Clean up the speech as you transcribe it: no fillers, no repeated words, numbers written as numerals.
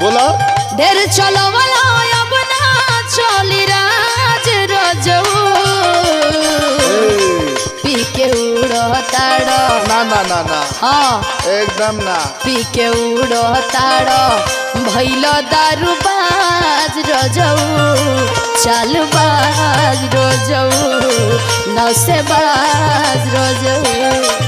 बोला ढेर चलो वाला अब ना चली राज रजऊ पी के उड़ताड़ो ना ना ना ना हाँ एकदम ना पी के उड़ताड़ो भइल दारू बाज रजऊ चल बाज रजऊ नौ से बाज रजऊ